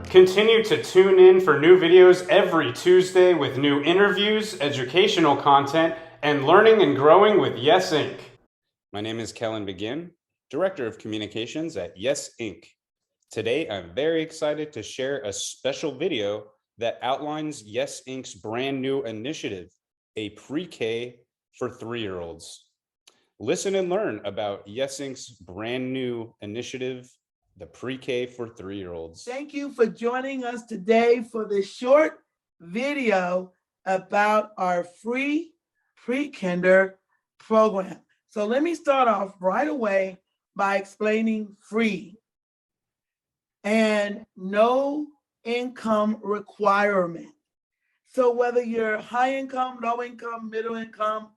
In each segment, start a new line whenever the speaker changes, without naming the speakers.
Continue to tune in for new videos every Tuesday with new interviews, educational content, and learning and growing with Yes Inc. My name is Kellen Begin, Director of Communications at Yes Inc. Today, I'm very excited to share a special video that outlines Yes Inc.'s brand new initiative, a pre-K for 3-year-olds. Listen and learn about Yes Inc.'s brand new initiative, the Pre-K for 3-year-olds.
Thank you for joining us today for this short video about our free pre-kinder program. So let me start off right away by explaining free and no income requirement. So whether you're high income, low income, middle income,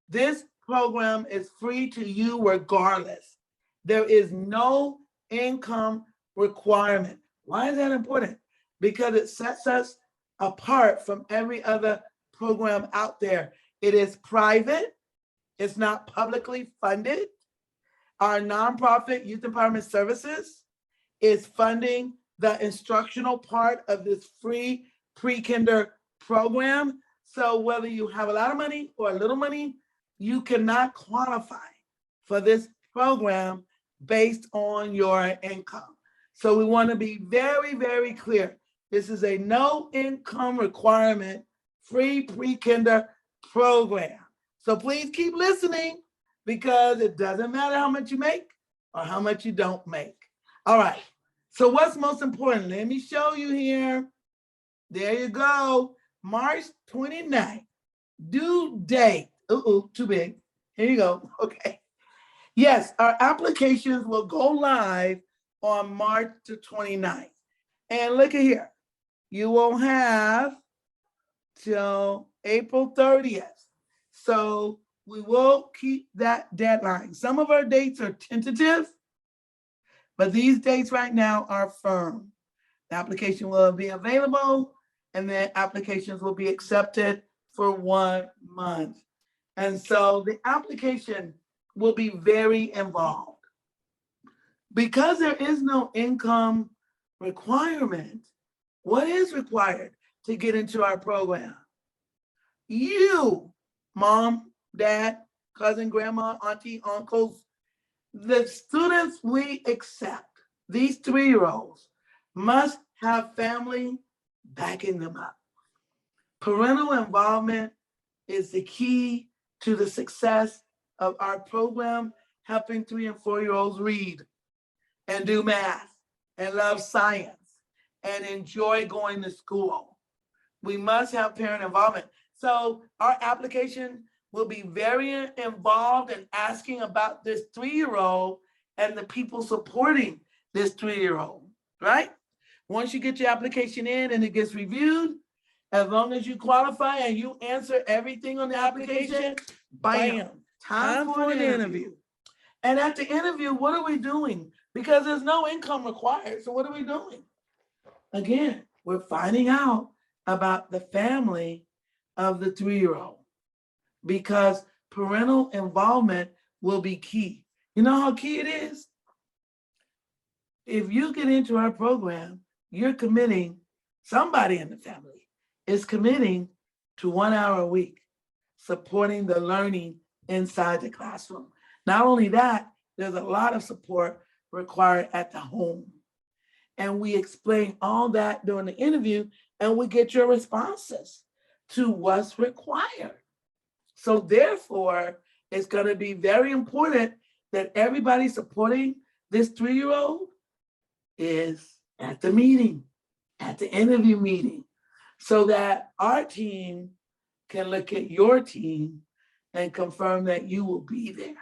this program is free to you regardless. There is no income requirement. Why is that important? Because it sets us apart from every other program out there. It is private. It's not publicly funded. Our nonprofit Youth Empowerment Services is funding the instructional part of this free pre-kinder program. So whether you have a lot of money or a little money, you cannot qualify for this program based on your income. So we want to be very, very clear. This is a no income requirement free pre-kinder program. So please keep listening because it doesn't matter how much you make or how much you don't make. All right. So what's most important? Let me show you here. There you go. March 29th, due date. Too big. Here you go. Okay. Yes, our applications will go live on March the 29th. And look at here. You will have till April 30th. So we will keep that deadline. Some of our dates are tentative, but these dates right now are firm. The application will be available and then applications will be accepted for 1 month. And so the application will be very involved. Because there is no income requirement, what is required to get into our program? You, mom, dad, cousin, grandma, auntie, uncles, the students we accept, these 3-year-olds, must have family backing them up. Parental involvement is the key to the success of our program, helping 3 and 4-year-olds read and do math and love science and enjoy going to school. We must have parent involvement. So our application will be very involved in asking about this 3-year-old and the people supporting this 3-year-old, right? Once you get your application in and it gets reviewed, as long as you qualify and you answer everything on the application, bam, time for an interview. And at the interview, what are we doing? Because there's no income required. So what are we doing? Again, we're finding out about the family of the 3-year-old because parental involvement will be key. You know how key it is? If you get into our program, you're committing, somebody in the family is committing to 1 hour a week, supporting the learning inside the classroom. Not only that, there's a lot of support required at the home. And we explain all that during the interview and we get your responses to what's required. So therefore, it's going to be very important that everybody supporting this 3-year-old is at the meeting, at the interview meeting, so that our team can look at your team and confirm that you will be there.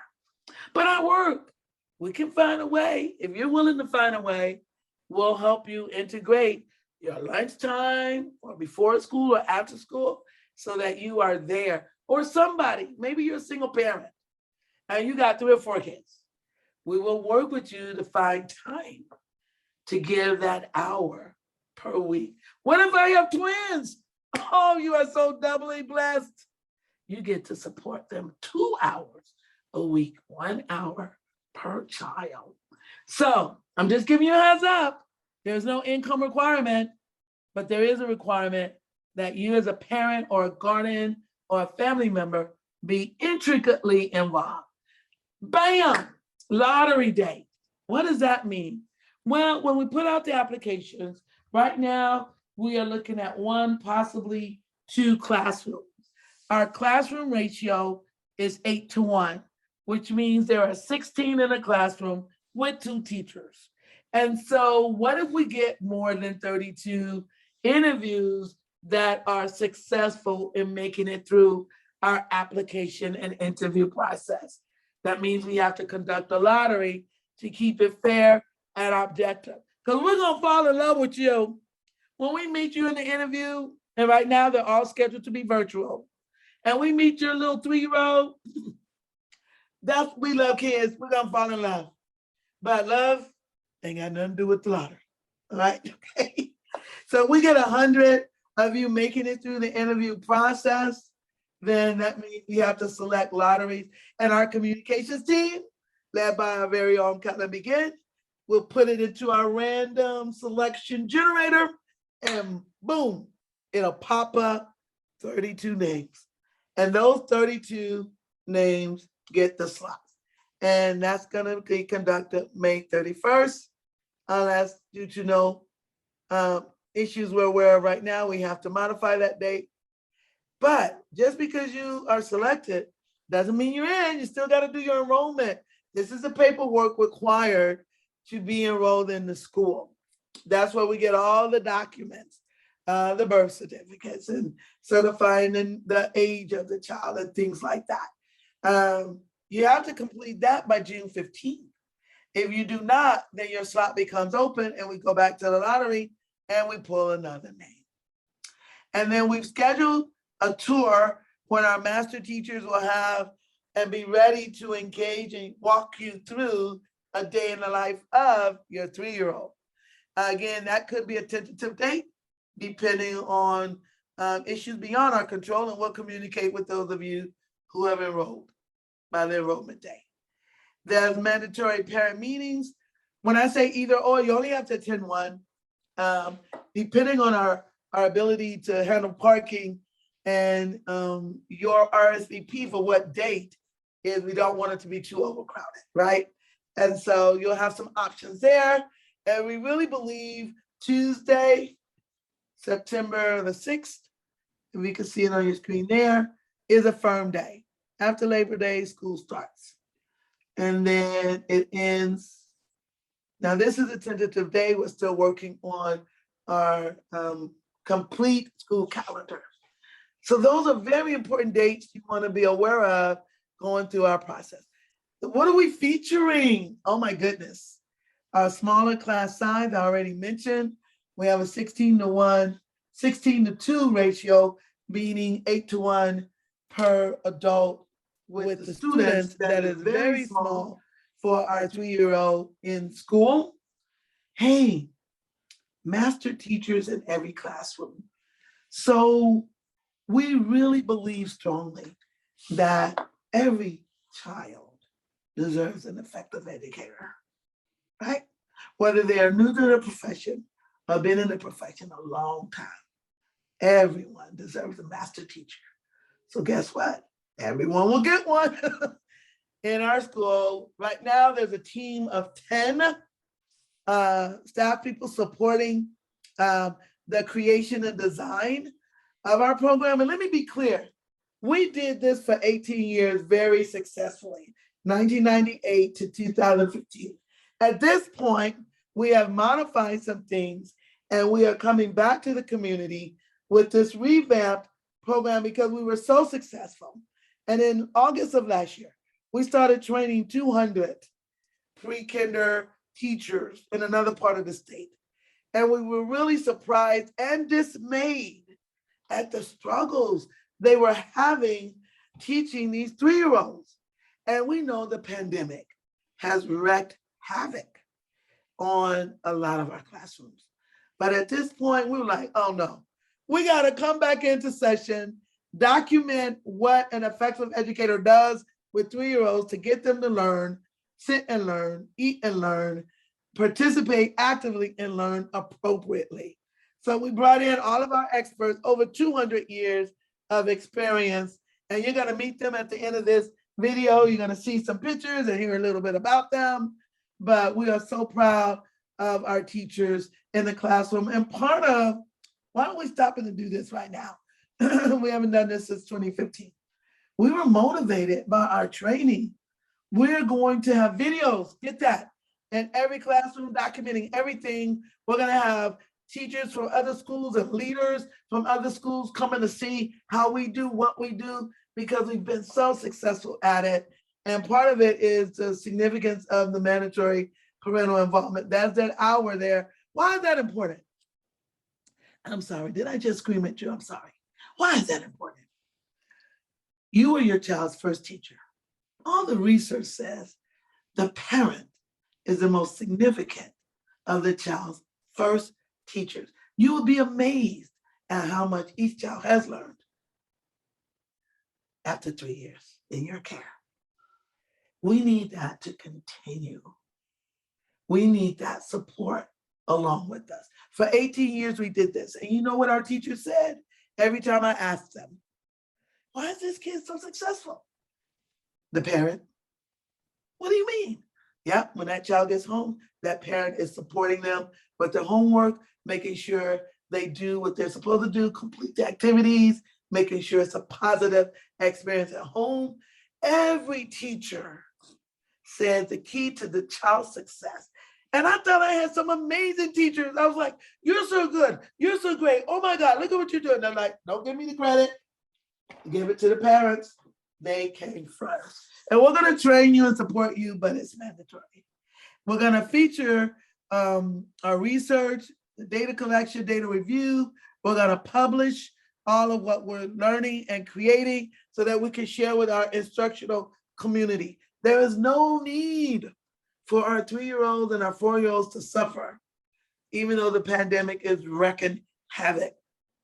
But our work, we can find a way. If you're willing to find a way, we'll help you integrate your lunchtime or before school or after school so that you are there. Or somebody, maybe you're a single parent and you got 3 or 4 kids. We will work with you to find time to give that hour per week. What if I have twins? Oh, you are so doubly blessed. You get to support them 2 hours a week, 1 hour per child. So I'm just giving you a heads up. There's no income requirement, but there is a requirement that you as a parent or a guardian or a family member be intricately involved. Bam! Lottery day. What does that mean? Well, when we put out the applications, right now we are looking at 1, possibly 2 classrooms. Our classroom ratio is 8-to-1, which means there are 16 in a classroom with 2 teachers. And so what if we get more than 32 interviews that are successful in making it through our application and interview process? That means we have to conduct a lottery to keep it fair and objective. Because we're going to fall in love with you when we meet you in the interview. And right now they're all scheduled to be virtual. And we meet your little 3-year-old. We love kids. We're going to fall in love. But love ain't got nothing to do with the lottery. All right? Okay. So we get 100 of you making it through the interview process, then that means we have to select lotteries. And our communications team, led by our very own Kelly Begin, will put it into our random selection generator, and boom, it'll pop up 32 names. And those 32 names get the slots. And that's going to be conducted May 31st. Unless due to no issues where we're right now, we have to modify that date. But just because you are selected doesn't mean you're in. You still got to do your enrollment. This is the paperwork required to be enrolled in the school. That's where we get all the documents, the birth certificates and certifying the age of the child and things like that. You have to complete that by June 15th. If you do not, then your slot becomes open and we go back to the lottery and we pull another name. And then we've scheduled a tour when our master teachers will have and be ready to engage and walk you through a day in the life of your 3-year-old. Again, that could be a tentative date depending on issues beyond our control, and we'll communicate with those of you who have enrolled by the enrollment day. There's mandatory parent meetings. When I say either or, you only have to attend one. Depending on our ability to handle parking and your RSVP for what date is, we don't want it to be too overcrowded, right? And so you'll have some options there. And we really believe Tuesday, September the 6th, and we can see it on your screen there, is a firm day. After Labor Day, school starts. And then it ends. Now, this is a tentative day. We're still working on our complete school calendar. So those are very important dates you want to be aware of going through our process. What are we featuring? Oh my goodness. Our smaller class size, I already mentioned. We have a 16-to-1, 16-to-2 ratio, meaning 8-to-1 per adult with the students that is very small for our 3-year-old in school. Hey, master teachers in every classroom. So we really believe strongly that every child deserves an effective educator, right? Whether they are new to the profession or been in the profession a long time, everyone deserves a master teacher. So guess what? Everyone will get one. In our school, right now, there's a team of 10 staff people supporting the creation and design of our program. And let me be clear, we did this for 18 years very successfully, 1998 to 2015. At this point, we have modified some things and we are coming back to the community with this revamped program because we were so successful. And in August of last year, we started training 200 pre-kinder teachers in another part of the state. And we were really surprised and dismayed at the struggles they were having teaching these 3-year-olds. And we know the pandemic has wreaked havoc on a lot of our classrooms. But at this point, we were like, oh no, we got to come back into session, document what an effective educator does with 3-year-olds to get them to learn, sit and learn, eat and learn, participate actively and learn appropriately. So we brought in all of our experts, over 200 years of experience, and you're going to meet them at the end of this video. You're going to see some pictures and hear a little bit about them, but we are so proud of our teachers in the classroom. And part of, why don't we stop and do this right now? We haven't done this since 2015. We were motivated by our training. We're going to have videos, get that, in every classroom documenting everything. We're going to have teachers from other schools and leaders from other schools coming to see how we do what we do, because we've been so successful at it. And part of it is the significance of the mandatory parental involvement. That's that hour there. Why is that important? I'm sorry, did I just scream at you? I'm sorry. Why is that important? You are your child's first teacher. All the research says the parent is the most significant of the child's first teachers. You will be amazed at how much each child has learned after 3 years in your care. We need that to continue. We need that support along with us. For 18 years, we did this. And you know what our teachers said? Every time I asked them, why is this kid so successful? The parent, what do you mean? Yeah, when that child gets home, that parent is supporting them with their homework, making sure they do what they're supposed to do, complete the activities, making sure it's a positive experience at home. Every teacher said the key to the child's success. And I thought I had some amazing teachers. I was like, you're so good. You're so great. Oh my God, look at what you're doing. They're like, don't give me the credit. Give it to the parents. They came first. And we're going to train you and support you, but it's mandatory. We're going to feature our research, the data collection, data review. We're going to publish all of what we're learning and creating so that we can share with our instructional community. There is no need for our 3-year-olds and our 4-year-olds to suffer, even though the pandemic is wreaking havoc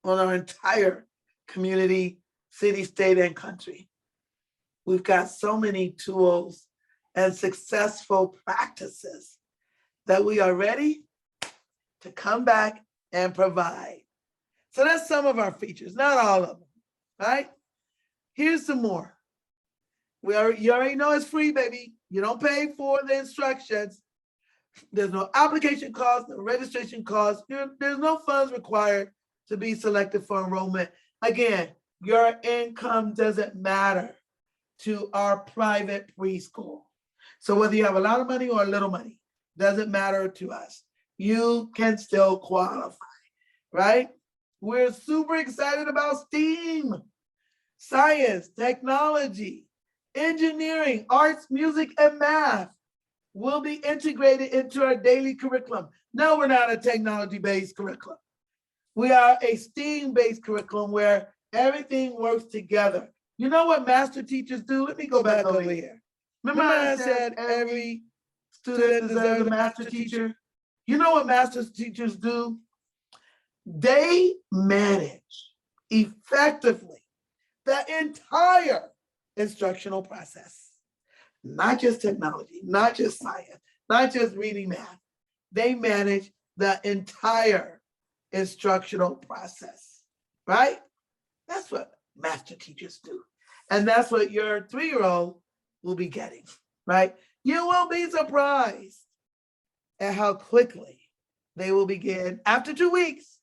on our entire community, city, state, and country. We've got so many tools and successful practices that we are ready to come back and provide. So that's some of our features, not all of them, right? Here's some more. You already know it's free, baby. You don't pay for the instructions. There's no application cost, no registration cost. There's no funds required to be selected for enrollment. Again, your income doesn't matter to our private preschool. So whether you have a lot of money or a little money, doesn't matter to us. You can still qualify, right? We're super excited about STEAM, science, technology, engineering, arts, music, and math will be integrated into our daily curriculum. No, we're not a technology-based curriculum. We are a STEAM-based curriculum where everything works together. You know what master teachers do? Let me go back over here. Remember I said every student deserves a master teacher? You know what master teachers do? They manage effectively the entire instructional process, not just technology, not just science, not just reading math. They manage the entire instructional process, right? That's what master teachers do. And that's what your 3-year-old will be getting, right? You will be surprised at how quickly they will begin, after 2 weeks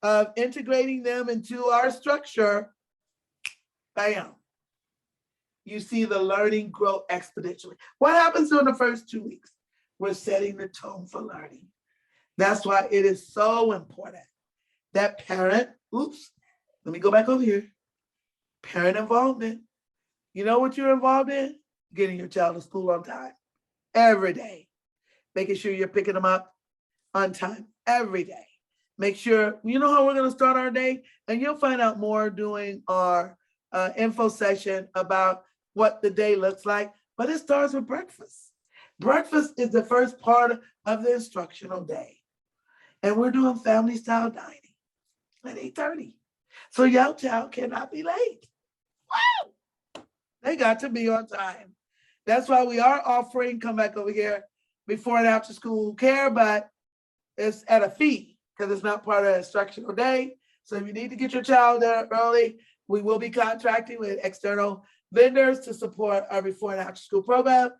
of integrating them into our structure, bam, you see the learning grow exponentially. What happens during the first 2 weeks? We're setting the tone for learning. That's why it is so important that parent, let me go back over here. Parent involvement. You know what you're involved in? Getting your child to school on time every day. Making sure you're picking them up on time every day. Make sure, you know how we're going to start our day? And you'll find out more doing our info session about what the day looks like, but it starts with breakfast. Breakfast is the first part of the instructional day. And we're doing family style dining at 8:30. So your child cannot be late. Wow! They got to be on time. That's why we are offering, come back over here, before and after school care, but it's at a fee because it's not part of the instructional day. So if you need to get your child there early, we will be contracting with external vendors to support our before and after school program.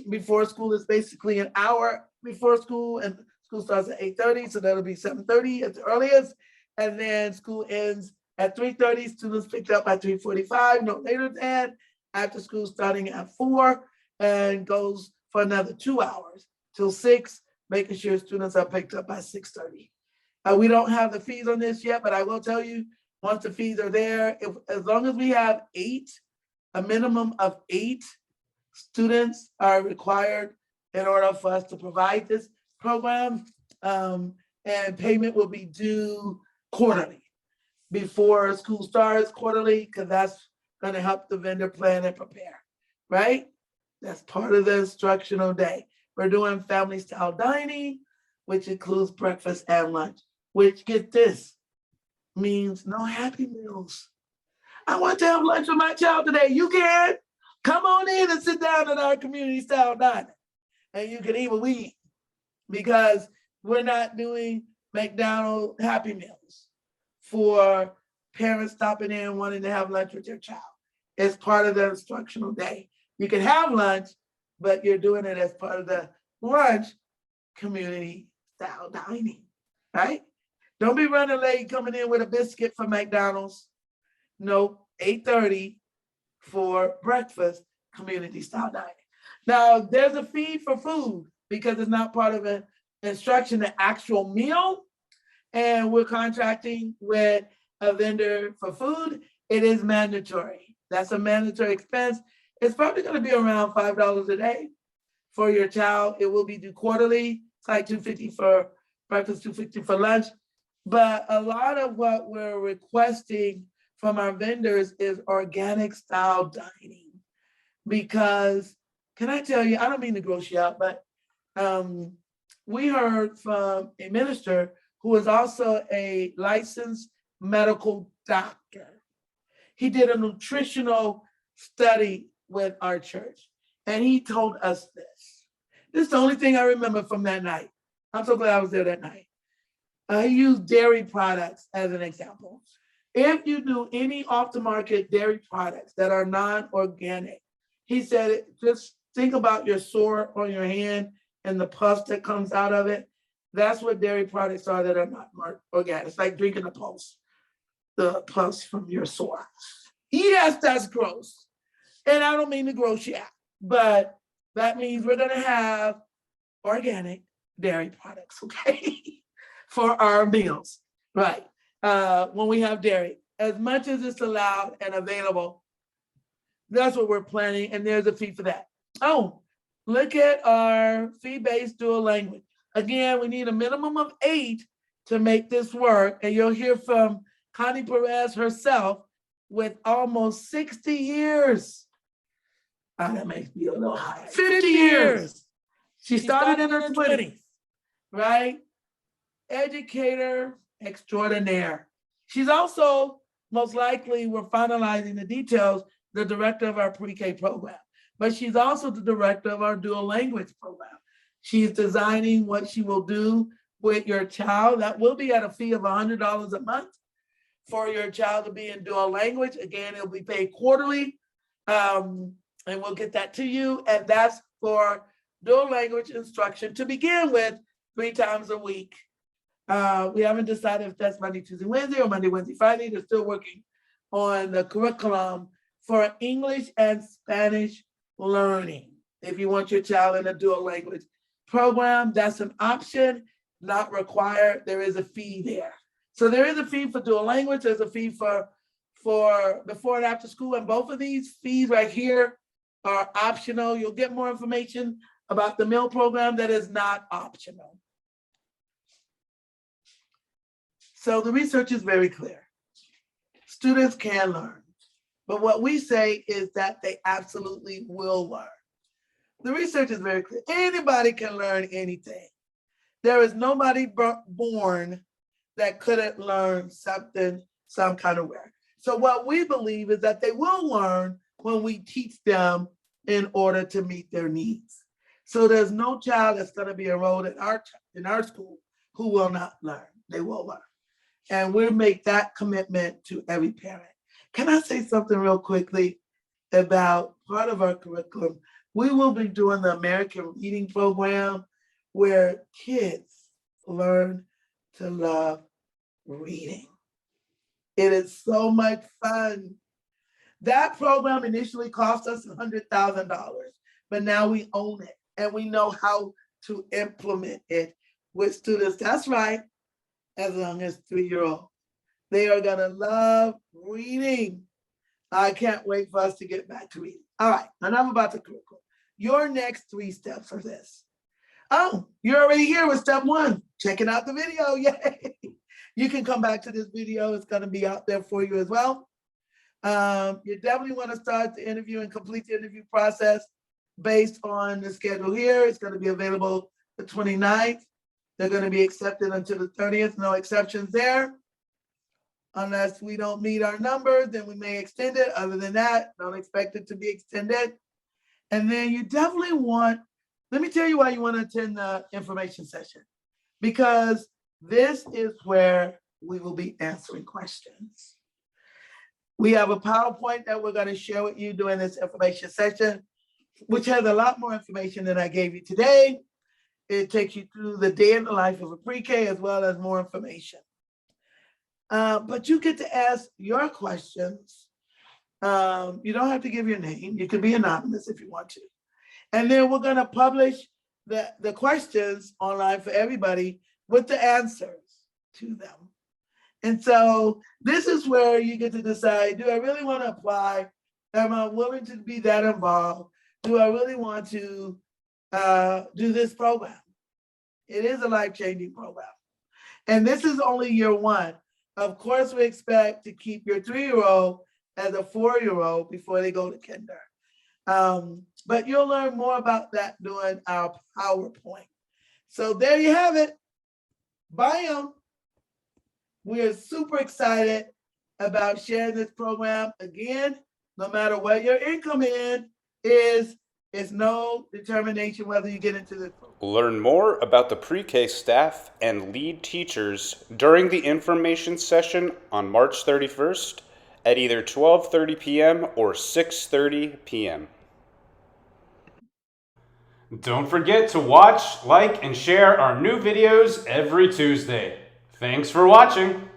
Before school is basically an hour before school, and school starts at 8:30, so that'll be 7:30 at the earliest. And then school ends at 3:30. Students picked up by 3:45, no later than. After school starting at 4 and goes for another 2 hours till 6, making sure students are picked up by 6:30. We don't have the fees on this yet, but I will tell you, once the fees are there, as long as we have a minimum of 8 students are required in order for us to provide this program, and payment will be due quarterly before school starts, quarterly, because that's going to help the vendor plan and prepare, right? That's part of the instructional day. We're doing family style dining, which includes breakfast and lunch, which, get this, means no Happy Meals. I want to have lunch with my child today. You can come on in and sit down at our community style dining, and you can eat what we eat, because we're not doing McDonald's Happy Meals for parents stopping in wanting to have lunch with their child. It's part of the instructional day. You can have lunch, but you're doing it as part of the lunch community style dining, right? Don't be running late coming in with a biscuit from McDonald's. No, 8:30 for breakfast, community style dining. Now, there's a fee for food because it's not part of an instruction, the actual meal. And we're contracting with a vendor for food. It is mandatory. That's a mandatory expense. It's probably going to be around $5 a day for your child. It will be due quarterly. It's like $2.50 for breakfast, $2.50 for lunch. But a lot of what we're requesting from our vendors is organic style dining. Because, can I tell you, I don't mean to gross you out, but we heard from a minister who is also a licensed medical doctor. He did a nutritional study with our church, and he told us this. This is the only thing I remember from that night. I'm so glad I was there that night. He used dairy products as an example. If you do any off-the-market dairy products that are non-organic, he said, just think about your sore on your hand and the pus that comes out of it. That's what dairy products are that are not organic. It's like drinking a pulse, the pus from your sore. Yes, that's gross. And I don't mean to gross you out, but that means we're going to have organic dairy products, okay, for our meals, right? When we have dairy, as much as it's allowed and available, that's what we're planning, and there's a fee for that. Oh, look at our fee-based dual language. Again, we need a minimum of 8 to make this work, and you'll hear from Connie Perez herself with almost 60 years. Oh, that makes me a little high. 50 years. She started in her 20s, right? Educator extraordinaire. She's also, most likely, we're finalizing the details, the director of our pre-K program, but she's also the director of our dual language program. She's designing what she will do with your child. That will be at a fee of $100 a month for your child to be in dual language. Again, it'll be paid quarterly, and we'll get that to you. And that's for dual language instruction to begin with 3 times a week. We haven't decided if that's Monday, Tuesday, Wednesday, or Monday, Wednesday, Friday. They're still working on the curriculum for English and Spanish learning. If you want your child in a dual language program, that's an option, not required. There is a fee there. So there is a fee for dual language. There's a fee for before and after school. And both of these fees right here are optional. You'll get more information about the meal program that is not optional. So the research is very clear. Students can learn, but what we say is that they absolutely will learn. The research is very clear. Anybody can learn anything. There is nobody born that couldn't learn something some kind of way. So what we believe is that they will learn when we teach them in order to meet their needs. So there's no child that's going to be enrolled in our school who will not learn. They will learn. And we'll make that commitment to every parent. Can I say something real quickly about part of our curriculum? We will be doing the American Reading Program where kids learn to love reading. It is so much fun. That program initially cost us $100,000, but now we own it and we know how to implement it with students. That's right, as young as 3-year-olds. They are gonna love reading. I can't wait for us to get back to reading. All right, enough about the curriculum. Your next 3 steps are this. Oh, you're already here with step 1, checking out the video, yay. You can come back to this video, it's gonna be out there for you as well. You definitely wanna start the interview and complete the interview process based on the schedule here. It's gonna be available the 29th. They're gonna be accepted until the 30th, no exceptions there. Unless we don't meet our numbers, then we may extend it. Other than that, don't expect it to be extended. And then you definitely want, let me tell you why you want to attend the information session. Because this is where we will be answering questions. We have a PowerPoint that we're going to share with you during this information session, which has a lot more information than I gave you today. It takes you through the day in the life of a pre-K as well as more information. But you get to ask your questions. You don't have to give your name. You can be anonymous if you want to. And then we're going to publish the questions online for everybody with the answers to them. And so this is where you get to decide, do I really want to apply? Am I willing to be that involved? Do I really want to do this program? It is a life-changing program. And this is only year 1. Of course, we expect to keep your 3-year-old as a 4-year-old before they go to kinder. But you'll learn more about that during our PowerPoint. So there you have it. Bam. We are super excited about sharing this program. Again, no matter what your income is, it's no determination whether you get into this program.
Learn more about the pre-K staff and lead teachers during the information session on March 31st at either 12:30 p.m. or 6:30 p.m. Don't forget to watch, like, and share our new videos every Tuesday. Thanks for watching.